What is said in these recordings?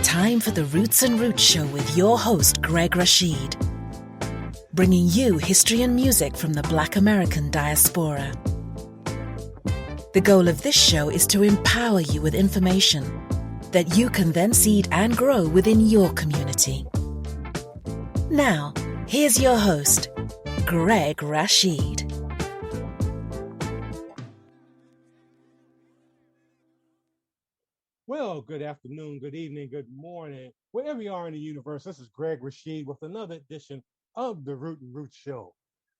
Time for the Roots and Roots Show with your host, Greg Rashid. Bringing you history and music from the Black American diaspora. The goal of this show is to empower you with information that you can then seed and grow within your community. Now, here's your host, Greg Rashid. Well, good afternoon, good evening, good morning, wherever you are in the universe. This is Greg Rashid with another edition of the Root and Root Show.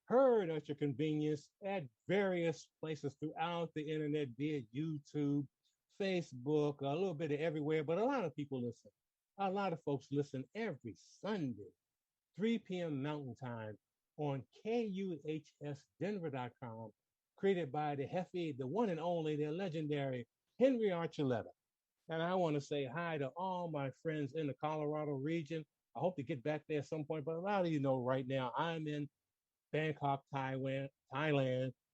Heard at your convenience at various places throughout the internet, be it YouTube, Facebook, a little bit of everywhere, but a lot of people listen. A lot of folks listen every Sunday, 3 p.m. Mountain Time on KUHSdenver.com, created by the Heffy, the one and only, the legendary Henry Archuleta. And I want to say hi to all my friends in the Colorado region. I hope to get back there at some point, but a lot of you know right now I'm in Bangkok, Thailand,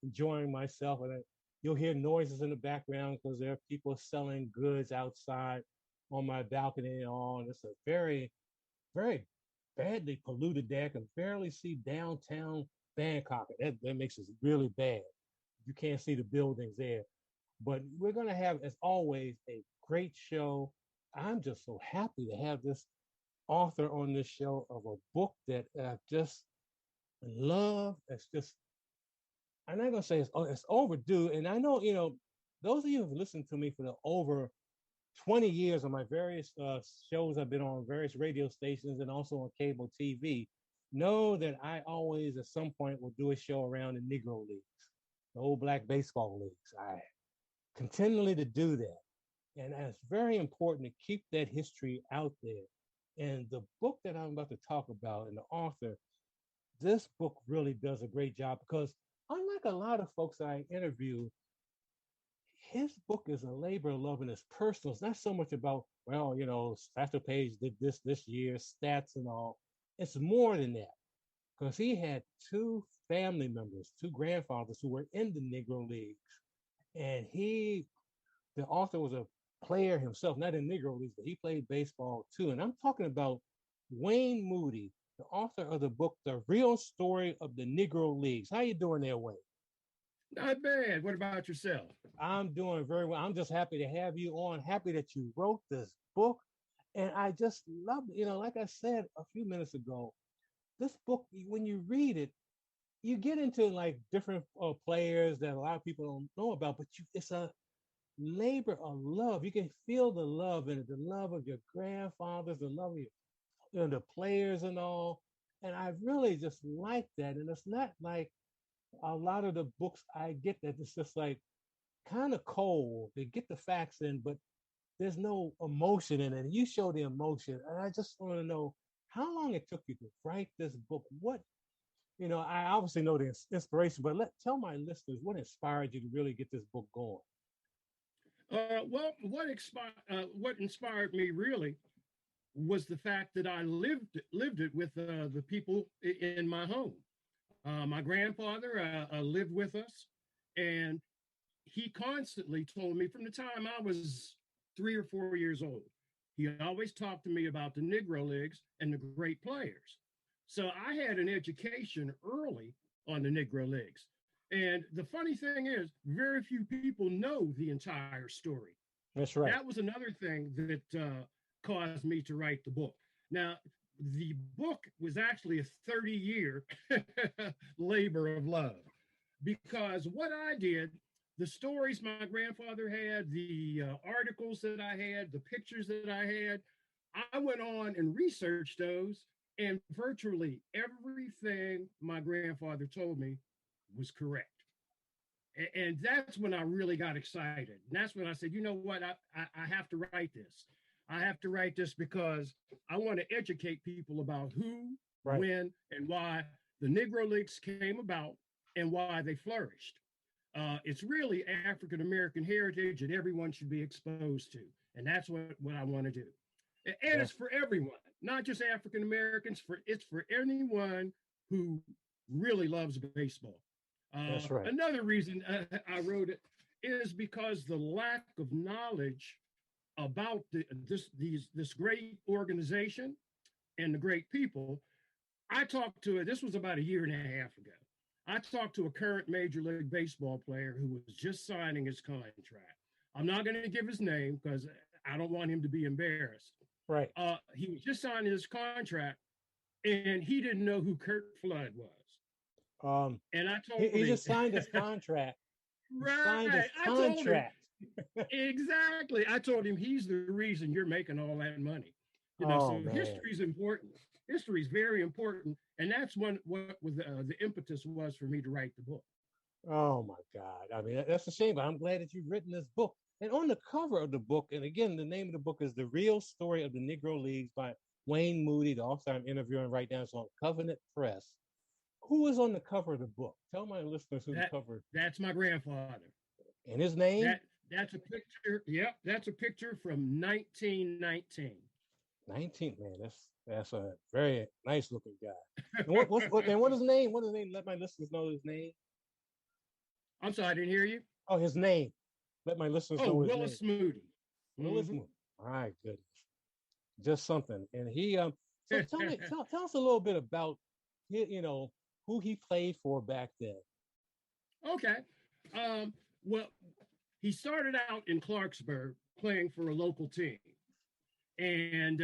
enjoying myself. And you'll hear noises in the background because there are people selling goods outside on my balcony and all. And it's a very, very badly polluted day. I can barely see downtown Bangkok. That makes it really bad. You can't see the buildings there. But we're going to have, as always, a great show. I'm just so happy to have this author on this show of a book that I just love. It's just, I'm not going to say it's overdue. And I know, those of you who've listened to me for the over 20 years on my various shows I've been on, various radio stations and also on cable TV, know that I always, at some point, will do a show around the Negro Leagues, the old black baseball leagues. I continually to do that. And it's very important to keep that history out there. And the book that I'm about to talk about and the author, this book really does a great job because unlike a lot of folks that I interview, his book is a labor of love and it's personal. It's not so much about, Pastor Page did this year, stats and all. It's more than that because he had two family members, two grandfathers who were in the Negro Leagues. And the author was a player himself, not in Negro Leagues, but he played baseball too. And I'm talking about Wayne Moody, the author of the book, The Real Story of the Negro Leagues. How you doing there, Wayne? Not bad. What about yourself? I'm doing very well. I'm just happy to have you on, happy that you wrote this book. And I just love, like I said a few minutes ago, this book, when you read it, you get into like different players that a lot of people don't know about, but it's a labor of love. You can feel the love in it, the love of your grandfathers, the love of the players and all. And I really just like that. And it's not like a lot of the books I get that it's just like kind of cold. They get the facts in, but there's no emotion in it. And you show the emotion. And I just want to know how long it took you to write this book. I obviously know the inspiration, but tell my listeners what inspired you to really get this book going. What inspired me really was the fact that I lived it with the people in my home. My grandfather lived with us, and he constantly told me from the time I was 3 or 4 years old. He always talked to me about the Negro Leagues and the great players. So I had an education early on the Negro Leagues. And the funny thing is, very few people know the entire story. That's right. That was another thing that caused me to write the book. Now, the book was actually a 30-year labor of love because what I did, the stories my grandfather had, the articles that I had, the pictures that I had, I went on and researched those, and virtually everything my grandfather told me was correct. And that's when I really got excited. And that's when I said, you know what, I have to write this. I have to write this because I want to educate people about who, right, when, and why the Negro Leagues came about and why they flourished. It's really African-American heritage that everyone should be exposed to. And that's what I want to do. And it's for everyone, not just African-Americans. It's for anyone who really loves baseball. That's right. Another reason I wrote it is because the lack of knowledge about this great organization and the great people. I talked to it. This was about a year and a half ago. I talked to a current Major League Baseball player who was just signing his contract. I'm not going to give his name because I don't want him to be embarrassed. Right. He was just signing his contract, and he didn't know who Kurt Flood was. And I told him he just signed his contract. Right. I told him exactly. I told him he's the reason you're making all that money. So history is important. History is very important, and that's what the impetus was for me to write the book. Oh my God! I mean, that's a shame, but I'm glad that you've written this book. And on the cover of the book, and again, the name of the book is "The Real Story of the Negro Leagues" by Wayne Moody, the author I'm interviewing right now. It's on Covenant Press. Who is on the cover of the book? Tell my listeners who the cover. That's my grandfather. And his name? That's a picture. Yep, that's a picture from 1919. 19, man, that's a very nice looking guy. And what is his name? What is his name? Let my listeners know his name. I'm sorry, I didn't hear you. Oh, his name. Let my listeners know his Willis name. Moody. Willis Moody. My goodness, just something. And he so tell us a little bit about who he played for back then. Okay. Well, he started out in Clarksburg playing for a local team. And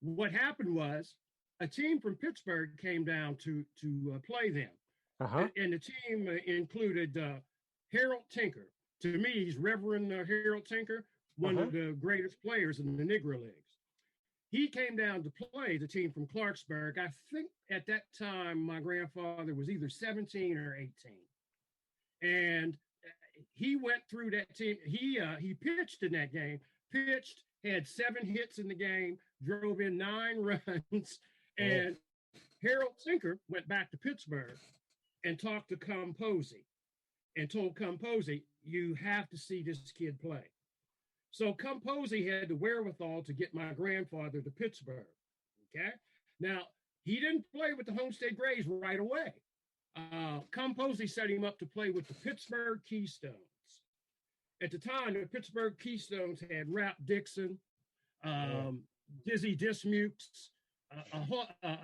what happened was a team from Pittsburgh came down to play them. Uh-huh. And the team included Harold Tinker. To me, he's Reverend Harold Tinker, one of the greatest players in the Negro Leagues. He came down to play the team from Clarksburg. I think at that time, my grandfather was either 17 or 18. And he went through that team. He pitched in that game, had 7 hits in the game, drove in 9 runs. And Harold Tinker went back to Pittsburgh and talked to Composey and told Composey, you have to see this kid play. So Composey had the wherewithal to get my grandfather to Pittsburgh. Okay. Now, he didn't play with the Homestead Grays right away. Composey set him up to play with the Pittsburgh Keystones. At the time, the Pittsburgh Keystones had Rap Dixon, Dizzy Dismukes, a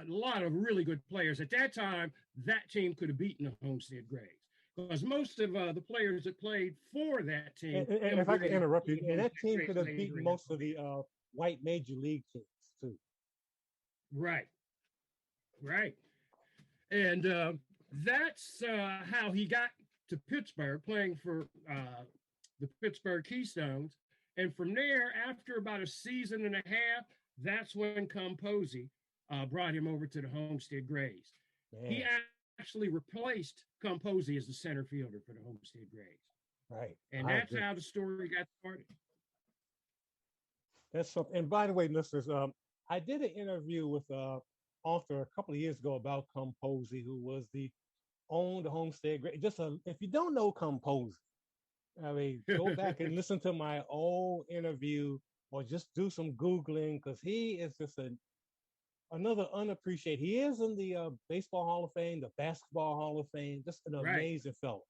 lot of really good players. At that time, that team could have beaten the Homestead Grays because most of the players that played for that team. And if I could interrupt you, and that team could have beaten most of the white major league teams too. Right. And that's how he got to Pittsburgh, playing for the Pittsburgh Keystones. And from there, after about a season and a half, that's when Composey brought him over to the Homestead Grays. Man. He actually replaced Composey as the center fielder for the Homestead Grays. Right. And that's how the story got started. That's something. And by the way, listeners, I did an interview with an author a couple of years ago about Composey, who owned the Homestead Grays. If you don't know Composey, I mean, go back and listen to my old interview or just do some Googling, because he is just another unappreciated. He is in the Baseball Hall of Fame, the Basketball Hall of Fame, just an amazing fellow.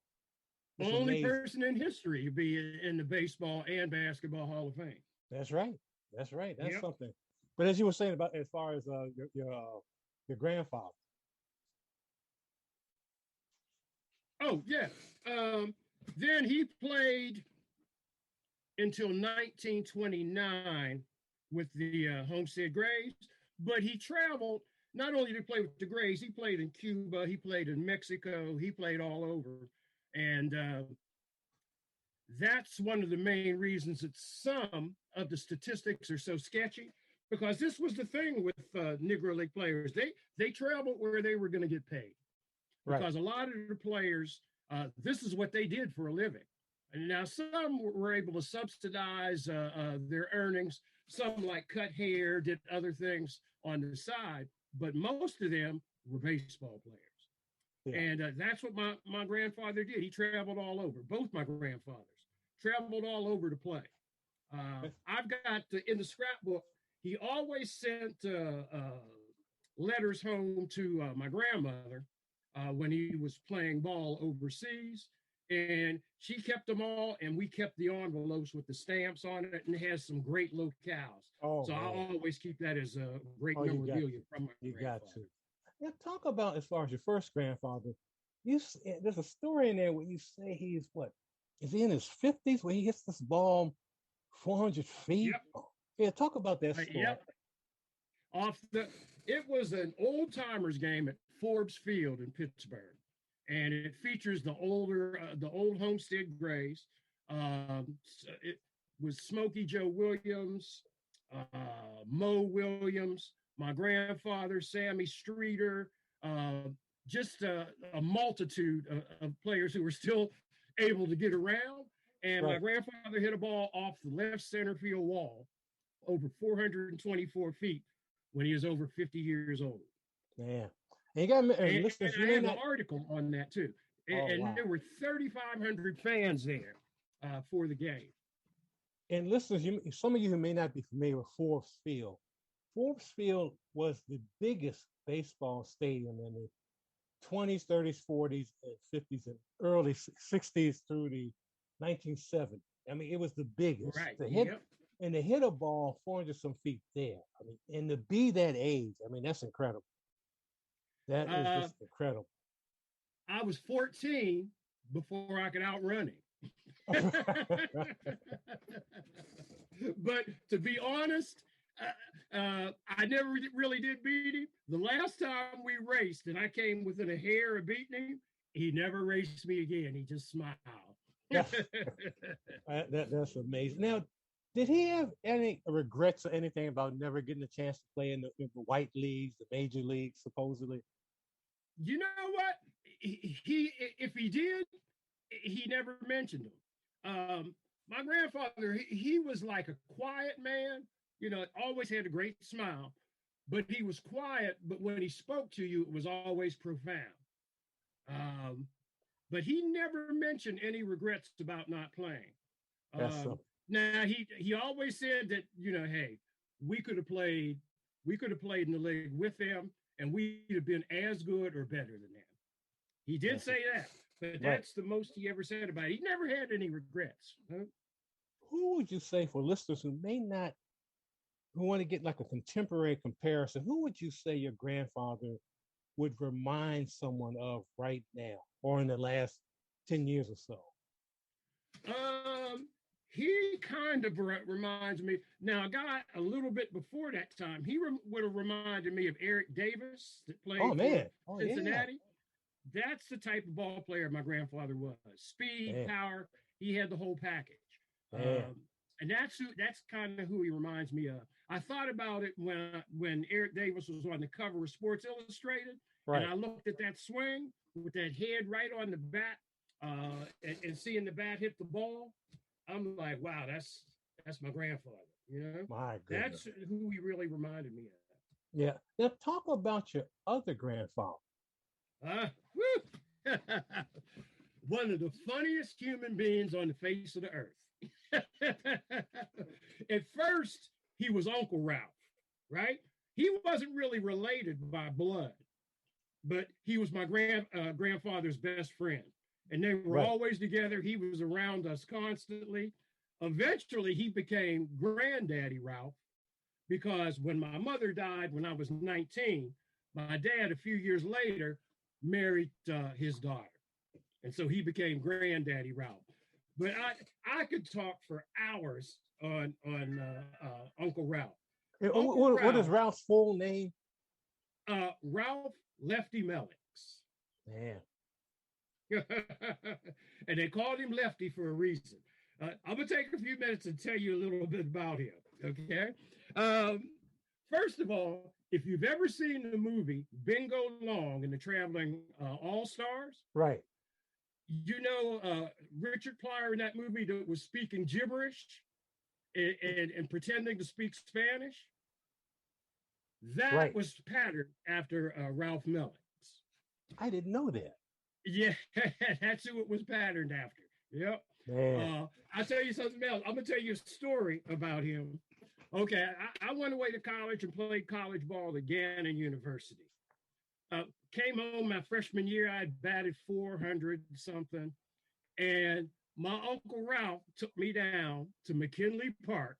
The only person in history to be in the Baseball and Basketball Hall of Fame. That's right. That's something. But as you were saying about as far as your grandfather. Oh, yeah. Then he played until 1929 with the Homestead Grays, but he traveled. Not only did he play with the Grays, he played in Cuba, he played in Mexico, he played all over. And that's one of the main reasons that some of the statistics are so sketchy, because this was the thing with Negro League players. They traveled where they were going to get paid. Because a lot of the players, this is what they did for a living. And now some were able to subsidize their earnings. Some like cut hair, did other things on the side, but most of them were baseball players. Yeah. And that's what my grandfather did. He traveled all over. Both my grandfathers traveled all over to play. I've got in the scrapbook, he always sent letters home to my grandmother when he was playing ball overseas. and she kept them all, and we kept the envelopes with the stamps on it, and it has some great locales. Oh So I man. always keep that as a great Oh, you got memorabilia to. from my You got grandfather. to. Now talk about as far as your first grandfather. There's a story in there where you say he's what? Is he in his 50s when he hits this ball 400 feet? Yep, Oh, yeah, talk about that story. yep. Off the, it was an old timers game at Forbes Field in Pittsburgh, and it features the old Homestead Grays. It was Smokey Joe Williams, Mo Williams, my grandfather Sammy Streeter, uh, just a multitude of players who were still able to get around. And my Right. grandfather hit a ball off the left center field wall over 424 feet when he was over 50 years old. Yeah. And you got and And listeners, you I may have an not. article on that too. Oh And wow. there were 3,500 fans there for the game. And listeners, some of you who may not be familiar with Forbes Field. Forbes Field was the biggest baseball stadium in the 20s, 30s, 40s, and 50s, and early 60s through the 1970s. I mean, it was the biggest. Right. To hit Yep. and to hit a ball 400 some feet there. I mean, and to be that age, I mean, that's incredible. That is Uh, just incredible. I was 14 before I could outrun him. But to be honest, I never really did beat him. The last time we raced and I came within a hair of beating him, he never raced me again. He just smiled. That's, that's amazing. Now, did he have any regrets or anything about never getting a chance to play in the white leagues, the major leagues, supposedly? You know what? He if he did, he never mentioned them. My grandfather, he was like a quiet man. You know, always had a great smile, but he was quiet. But when he spoke to you, it was always profound. Um, but he never mentioned any regrets about not playing. That's Um, something. Now he always said that, you know, hey, we could have played we could have played in the league with them, and we'd have been as good or better than them. He did That's it. say that, but Right. that's the most he ever said about it. He never had any regrets. Huh? Who would you say for listeners who may not, who want to get like a contemporary comparison, who would you say your grandfather would remind someone of right now or in the last 10 years or so? Um, he kind of reminds me. Now, a guy a little bit before that time, would have reminded me of Eric Davis that Oh, played for man. Oh, yeah. Cincinnati. That's the type of ball player my grandfather was. Speed, Yeah. power. He had the whole package. Yeah. And that's kind of who he reminds me of. I thought about it when Eric Davis was on the cover of Sports Illustrated, and Right. I looked at that swing with that head right on the bat, and seeing the bat hit the ball. I'm like, wow, that's my grandfather. You know, My that's goodness. who he really reminded me Yeah. Now talk about your other grandfather. of. One of the funniest human beings on the face of the earth. At first, he was Uncle Ralph, right? He wasn't really related by blood, but he was my grandfather's best friend. And they were Right. always together. He was around us constantly. Eventually, he became Granddaddy Ralph because when my mother died when I was 19, my dad, a few years later, married his daughter. And so he became Granddaddy Ralph. But I could talk for hours on Uncle Ralph. Uncle What is Ralph, Ralph's full name? Ralph Lefty Mellix. Man. And they called him Lefty for a reason. I'm going to take a few minutes and tell you a little bit about him, okay? First of all, if you've ever seen the movie Bingo Long and the Traveling All-Stars, Right. you know Richard Pryor in that movie that was speaking gibberish and pretending to speak Spanish? That Right. was patterned after Ralph Mellix. I didn't know that. Yeah, that's who it was patterned after. Yep. Man. I'll tell you something else. I'm going to tell you a story about him. Okay, I went away to college and played college ball at Gannon University. Came home my freshman year, I batted 400 something. And my Uncle Ralph took me down to McKinley Park